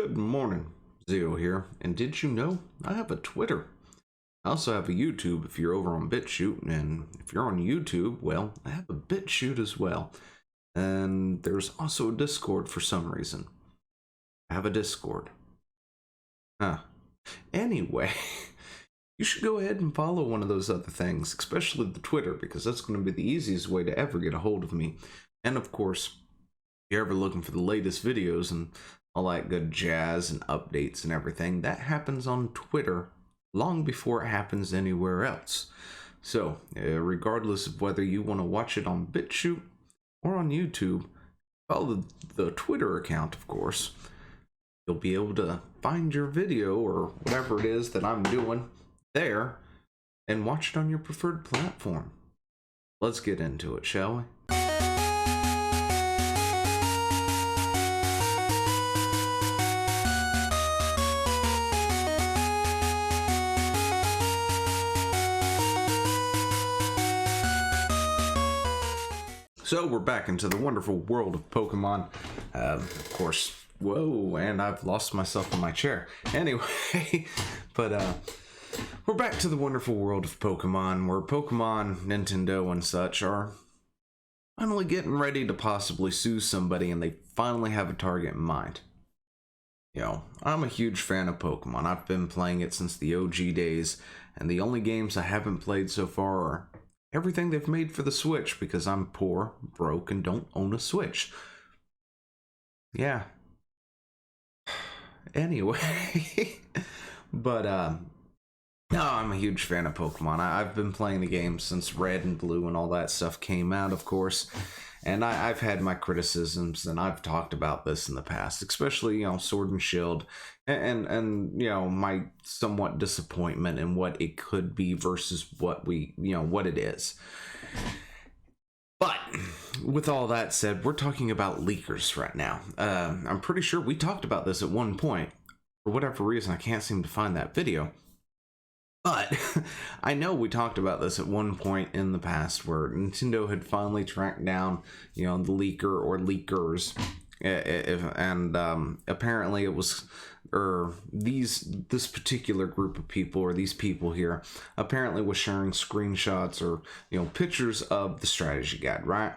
Good morning, Zio here. And did you know I have a Twitter? I also have a YouTube if you're over on BitChute, and if you're on YouTube, well, I have a BitChute as well. And there's also a Discord for some reason. I have a Discord. Huh. Anyway, you should go ahead and follow one of those other things, especially the Twitter, because that's going to be the easiest way to ever get a hold of me. And of course, if you're ever looking for the latest videos and all that good jazz and updates and everything, that happens on Twitter long before it happens anywhere else. So, regardless of whether you want to watch it on BitChute or on YouTube, follow the Twitter account, of course. You'll be able to find your video or whatever it is that I'm doing there and watch it on your preferred platform. Let's get into it, shall we? So we're back into the wonderful world of Pokemon. Of course, whoa, and I've lost myself in my chair. Anyway, but we're back to the wonderful world of Pokemon, where Pokemon, Nintendo, and such are finally getting ready to possibly sue somebody, and they finally have a target in mind. You know, I'm a huge fan of Pokemon. I've been playing it since the OG days, and the only games I haven't played so far are everything they've made for the Switch, because I'm poor, broke, and don't own a Switch. Yeah. Anyway, but no, I'm a huge fan of Pokemon. I've been playing the game since Red and Blue and all that stuff came out, of course. And I've had my criticisms, and I've talked about this in the past, especially, Sword and Shield, and my somewhat disappointment in what it could be versus what what it is. But with all that said, we're talking about leakers right now. I'm pretty sure we talked about this at one point. For whatever reason, I can't seem to find that video. But I know we talked about this at one point in the past where Nintendo had finally tracked down, the leaker or leakers. And apparently it was, this particular group of people, or these people here, apparently was sharing screenshots or, pictures of the strategy guide, right?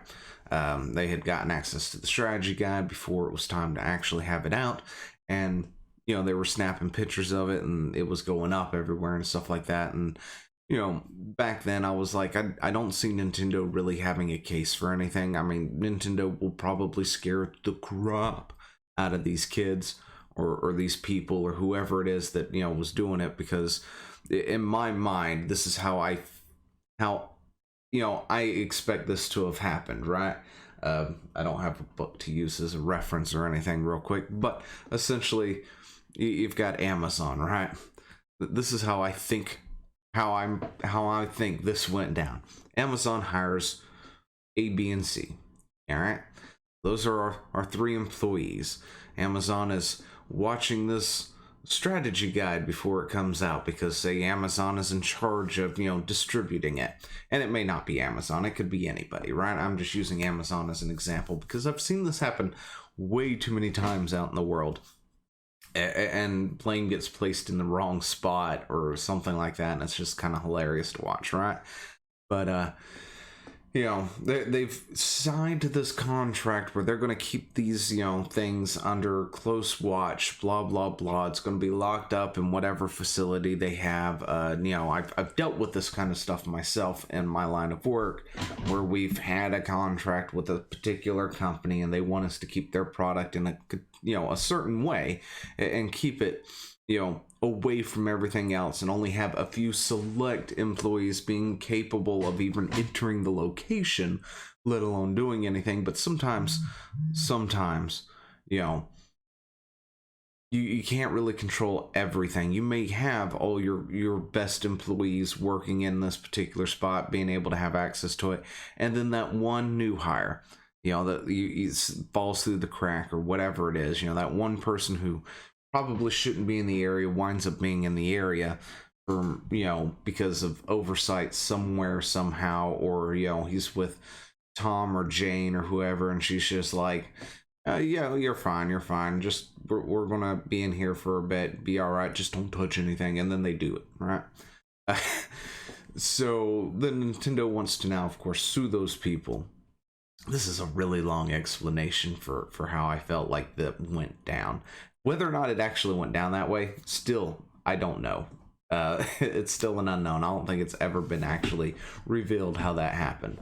They had gotten access to the strategy guide before it was time to actually have it out. And they were snapping pictures of it, and it was going up everywhere and stuff like that. And, back then I was like, I don't see Nintendo really having a case for anything. I mean, Nintendo will probably scare the crap out of these kids or these people or whoever it is that, was doing it, because in my mind, this is how I expect this to have happened, right? I don't have a book to use as a reference or anything real quick, but essentially, you've got Amazon, right? This is how I think, how I think this went down. Amazon hires A, B, and C. All right, those are our three employees. Amazon is watching this strategy guide before it comes out, because say Amazon is in charge of distributing it, and it may not be Amazon, it could be anybody, right? I'm just using Amazon as an example because I've seen this happen way too many times out in the world. And blame gets placed in the wrong spot or something like that, and it's just kind of hilarious to watch, right? But they've signed this contract where they're going to keep these things under close watch, blah blah blah. It's going to be locked up in whatever facility they have. I've dealt with this kind of stuff myself in my line of work, where we've had a contract with a particular company and they want us to keep their product in a certain way and keep it away from everything else, and only have a few select employees being capable of even entering the location, let alone doing anything. But sometimes you can't really control everything. You may have all your best employees working in this particular spot, being able to have access to it, and then that one new hire, that falls through the crack or whatever it is, that one person who probably shouldn't be in the area winds up being in the area for, because of oversight somewhere, somehow, or, he's with Tom or Jane or whoever, and she's just like, Yeah, you're fine, you're fine. Just, we're gonna be in here for a bit, be alright, just don't touch anything. And then they do it, right? So the Nintendo wants to now, of course, sue those people. This is a really long explanation for how I felt like that went down. Whether or not it actually went down that way, still, I don't know. It's still an unknown. I don't think it's ever been actually revealed how that happened.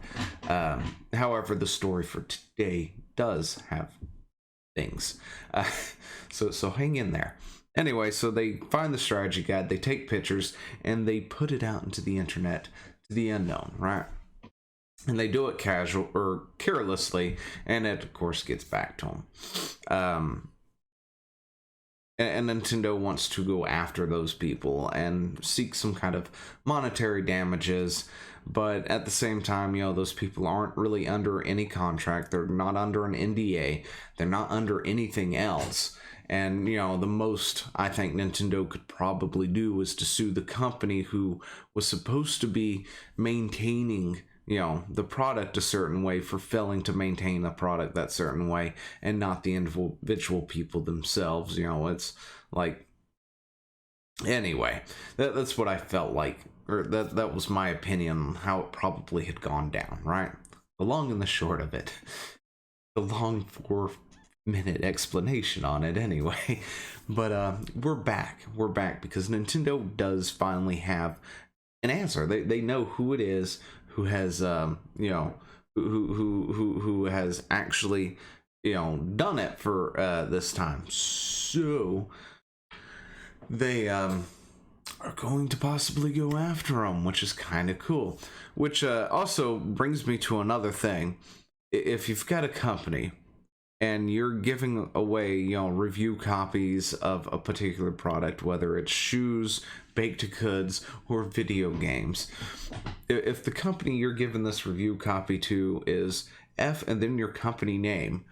However, the story for today does have things. So hang in there. Anyway, so they find the strategy guide, they take pictures, and they put it out into the internet to the unknown, right? And they do it casual or carelessly, and it of course gets back to them. And Nintendo wants to go after those people and seek some kind of monetary damages, but at the same time, those people aren't really under any contract. They're not under an NDA. They're not under anything else. And, the most I think Nintendo could probably do is to sue the company who was supposed to be maintaining, the product a certain way for failing to maintain the product that certain way, and not the individual people themselves. It's like, anyway, that's what I felt like, or that was my opinion on how it probably had gone down, right? The long and the short of it. The long 4-minute explanation on it anyway. But we're back because Nintendo does finally have an answer. They know who it is who has who has actually done it for this time. So they are going to possibly go after him, which is kind of cool. Which also brings me to another thing. If you've got a company and you're giving away, review copies of a particular product, whether it's shoes, baked goods, or video games, if the company you're giving this review copy to is F and then your company name,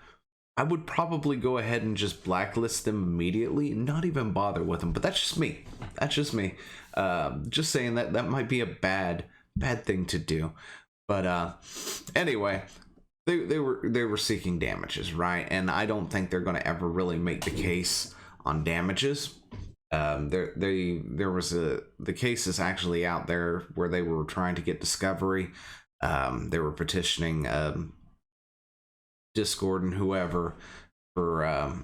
I would probably go ahead and just blacklist them immediately and not even bother with them. But that's just me. Just saying that might be a bad thing to do. But anyway, they were seeking damages, right? And I don't think they're going to ever really make the case on damages. There was the case is actually out there where they were trying to get discovery. They were petitioning Discord and whoever for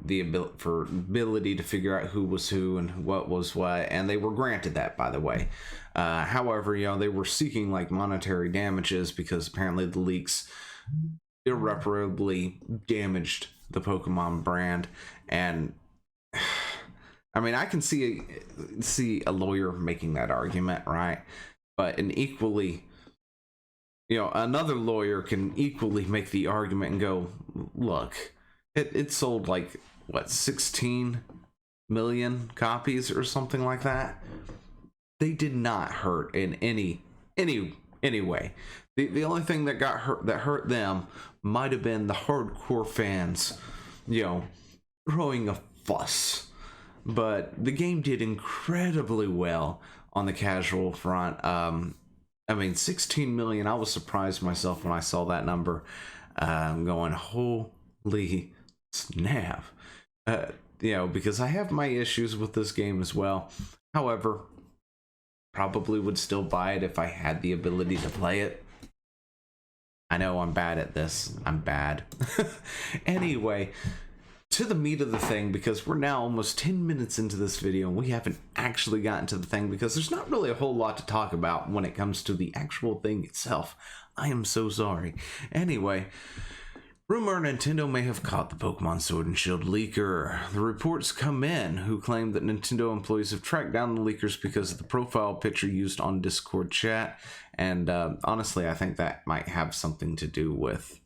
the ability to figure out who was who and what was what, and they were granted that, by the way. However, they were seeking like monetary damages because apparently the leaks irreparably damaged the Pokemon brand. And I mean, I can see a lawyer making that argument, right? But an equally, another lawyer can equally make the argument and go, look, it sold like what, 16 million copies or something like that. They did not hurt in any way. The only thing that hurt them might have been the hardcore fans, throwing a fuss. But the game did incredibly well on the casual front. I mean, 16 million, I was surprised myself when I saw that number. I'm going, holy snap. Because I have my issues with this game as well. However, probably would still buy it if I had the ability to play it. I know I'm bad at this. I'm bad. Anyway, to the meat of the thing, because we're now almost 10 minutes into this video and we haven't actually gotten to the thing because there's not really a whole lot to talk about when it comes to the actual thing itself. I am so sorry. Anyway, rumor Nintendo may have caught the Pokemon Sword and Shield leaker. The reports come in who claim that Nintendo employees have tracked down the leakers because of the profile picture used on Discord chat. And honestly, I think that might have something to do with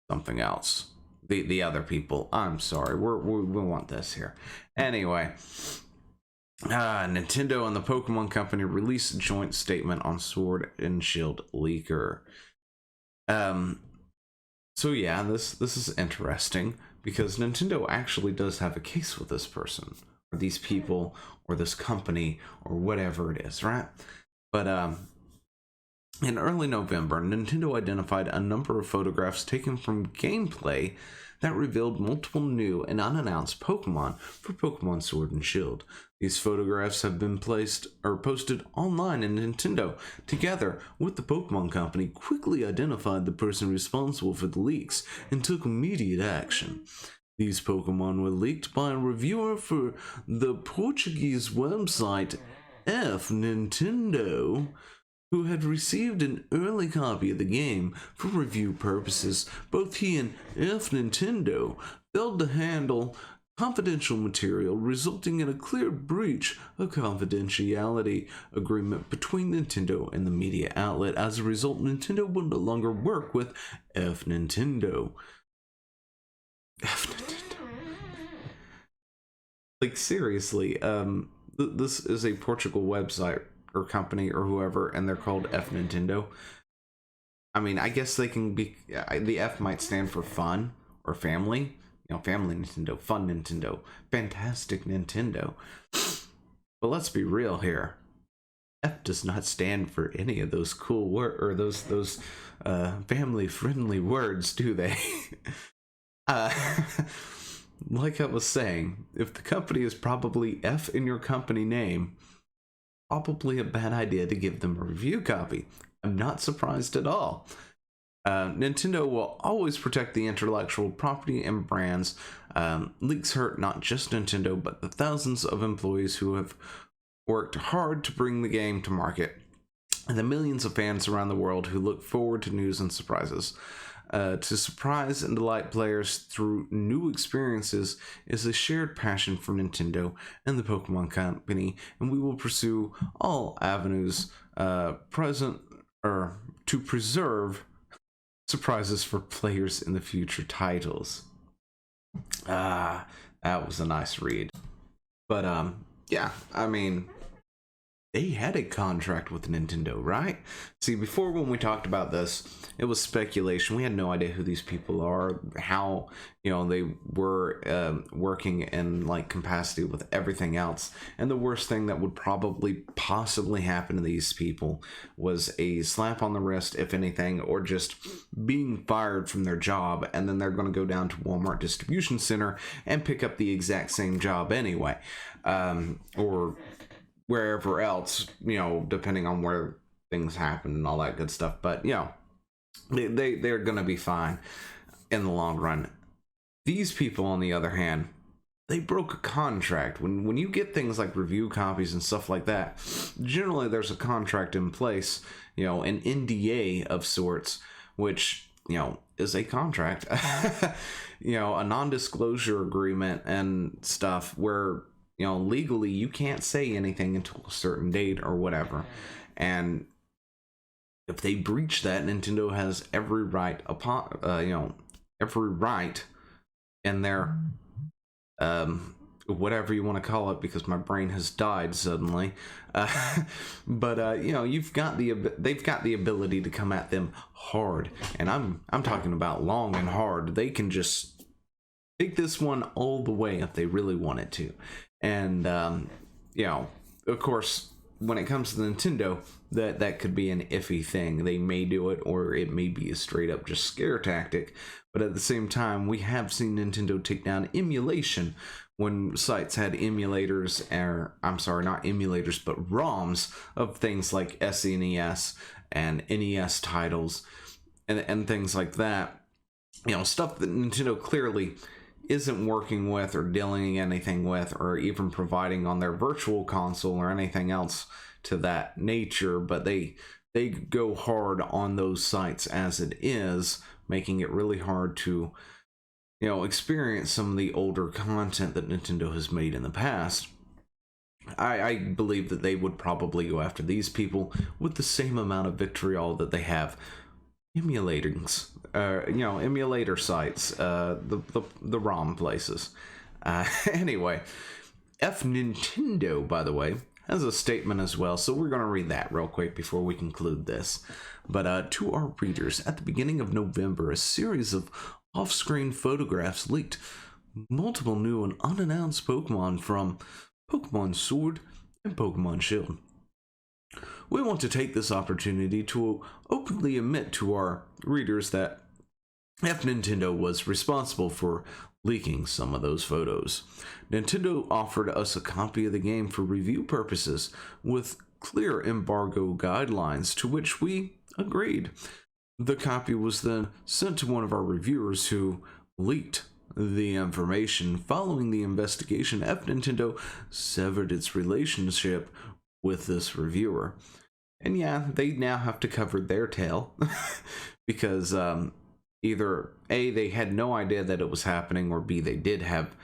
something else. The other people. I'm sorry. We want this here. Anyway, Nintendo and the Pokemon Company released a joint statement on Sword and Shield leaker. So yeah, this is interesting because Nintendo actually does have a case with this person or these people or this company or whatever it is, right? But In early November, Nintendo identified a number of photographs taken from gameplay that revealed multiple new and unannounced Pokemon for Pokemon Sword and Shield. These photographs have been posted online, and Nintendo, together with the Pokemon Company, quickly identified the person responsible for the leaks and took immediate action. These Pokemon were leaked by a reviewer for the Portuguese website FNintendo, who had received an early copy of the game for review purposes. Both he and FNintendo failed to handle confidential material, resulting in a clear breach of confidentiality agreement between Nintendo and the media outlet. As a result, Nintendo would no longer work with FNintendo. Like, seriously, this is a Portugal website or company or whoever, and they're called FNintendo. I mean, I guess they can be, the F might stand for fun or family. You know, family Nintendo, fun Nintendo, fantastic Nintendo. But let's be real here. F does not stand for any of those cool words or those family-friendly words, do they? Like I was saying, if the company is probably F in your company name, probably a bad idea to give them a review copy. I'm not surprised at all. Nintendo will always protect the intellectual property and brands. Leaks hurt not just Nintendo, but the thousands of employees who have worked hard to bring the game to market, and the millions of fans around the world who look forward to news and surprises. To surprise and delight players through new experiences is a shared passion for Nintendo and the Pokemon Company, and we will pursue all avenues to preserve surprises for players in the future titles. That was a nice read. But yeah, I mean, they had a contract with Nintendo, right? See, before, when we talked about this, it was speculation. We had no idea who these people are, how, you know, they were working in like capacity with everything else. And the worst thing that would probably possibly happen to these people was a slap on the wrist, if anything, or just being fired from their job, and then they're going to go down to Walmart distribution center and pick up the exact same job anyway, or wherever else, you know, depending on where things happen and all that good stuff. But, you know, they're gonna be fine in the long run. These people, on the other hand, they broke a contract. When you get things like review copies and stuff like that, generally there's a contract in place, you know, an NDA of sorts, which, you know, is a contract. You know, a non-disclosure agreement and stuff where, you know, legally you can't say anything until a certain date or whatever. And if they breach that, Nintendo has every right upon, you know, every right in their, whatever you want to call it, because my brain has died suddenly. But you know, they've got the ability to come at them hard, and I'm talking about long and hard. They can just take this one all the way if they really wanted to. And you know, of course, when it comes to Nintendo, that could be an iffy thing. They may do it, or it may be a straight up just scare tactic. But at the same time, we have seen Nintendo take down emulation when sites had emulators, or I'm sorry, not emulators, but ROMs of things like SNES and NES titles and things like that. You know, stuff that Nintendo clearly isn't working with or dealing anything with, or even providing on their virtual console or anything else to that nature. But they go hard on those sites as it is, making it really hard to, you know, experience some of the older content that Nintendo has made in the past. I believe that they would probably go after these people with the same amount of vitriol that they have emulators, you know, emulator sites, the ROM places. Anyway, FNintendo, by the way, has a statement as well, so we're going to read that real quick before we conclude this. But to our readers, at the beginning of November, a series of off-screen photographs leaked multiple new and unannounced Pokemon from Pokemon Sword and Pokemon Shield. we want to take this opportunity to openly admit to our readers that FNintendo was responsible for leaking some of those photos. Nintendo offered us a copy of the game for review purposes with clear embargo guidelines, to which we agreed. The copy was then sent to one of our reviewers who leaked the information. Following the investigation, FNintendo severed its relationship with this reviewer. And yeah, they now have to cover their tail because either A, they had no idea that it was happening, or B, they did have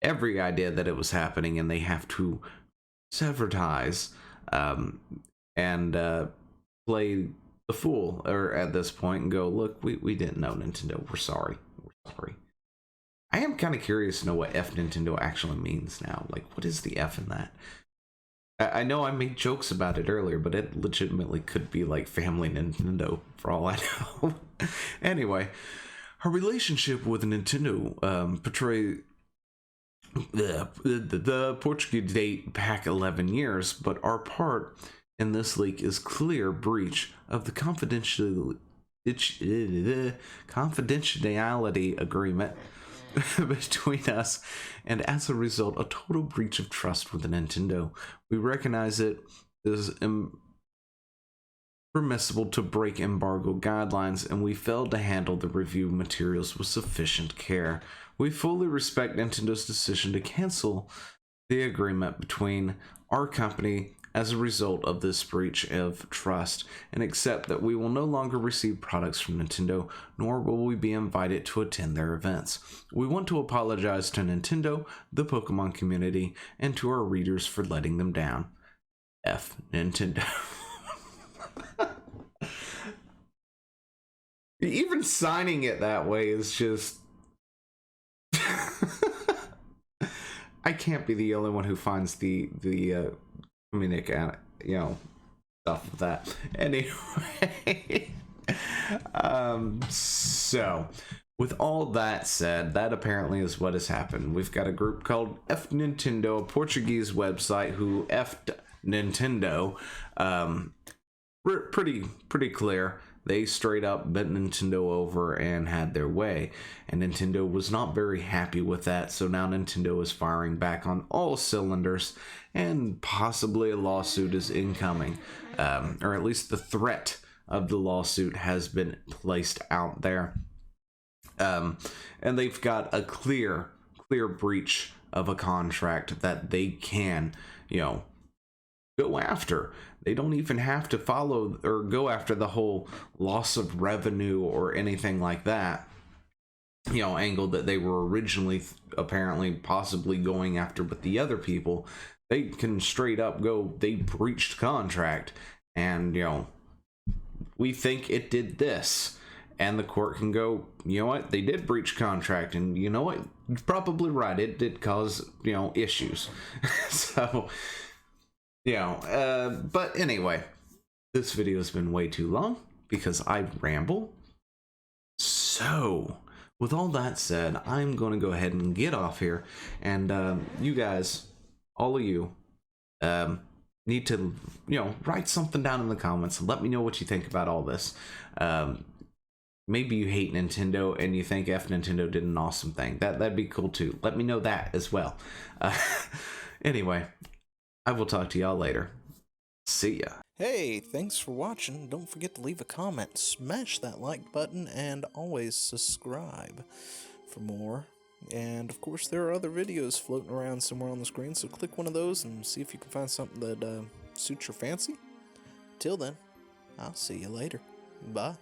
every idea that it was happening, and they have to sever ties and play the fool or at this point and go, look, we didn't know, Nintendo, we're sorry. I am kind of curious to know what FNintendo actually means now. Like, what is the F in that? I know I made jokes about it earlier, but it legitimately could be like Family Nintendo for all I know. Anyway, her relationship with Nintendo portray the Portuguese date back 11 years, but our part in this leak is clear breach of the confidentiality agreement between us, and as a result, a total breach of trust with Nintendo. We recognize it is permissible to break embargo guidelines, and we failed to handle the review materials with sufficient care. We fully respect Nintendo's decision to cancel the agreement between our company as a result of this breach of trust, and accept that we will no longer receive products from Nintendo, nor will we be invited to attend their events. We want to apologize to Nintendo, the Pokemon community, and to our readers for letting them down. F Nintendo. Even signing it that way is just... I can't be the only one who finds the communic, stuff of that. Anyway, so with all that said, that apparently is what has happened. We've got a group called FNintendo, a Portuguese website, who effed Nintendo. Pretty clear. They straight up bent Nintendo over and had their way, and Nintendo was not very happy with that, so now Nintendo is firing back on all cylinders, and possibly a lawsuit is incoming, or at least the threat of the lawsuit has been placed out there, and they've got a clear breach of a contract that they can, go after. They don't even have to follow or go after the whole loss of revenue or anything like that, angle that they were originally apparently possibly going after with the other people. They can straight up go, they breached contract, and we think it did this, and the court can go, you know what, they did breach contract, and you know what, you're probably right, it did cause issues. So but anyway, this video has been way too long because I ramble. So, with all that said, I'm going to go ahead and get off here. And you guys, all of you, need to, write something down in the comments and let me know what you think about all this. Maybe you hate Nintendo and you think FNintendo did an awesome thing. That'd be cool too. Let me know that as well. Anyway, I will talk to y'all later. See ya. Hey, thanks for watching. Don't forget to leave a comment, smash that like button, and always subscribe for more. And of course, there are other videos floating around somewhere on the screen, so click one of those and see if you can find something that suits your fancy. Till then, I'll see you later. Bye.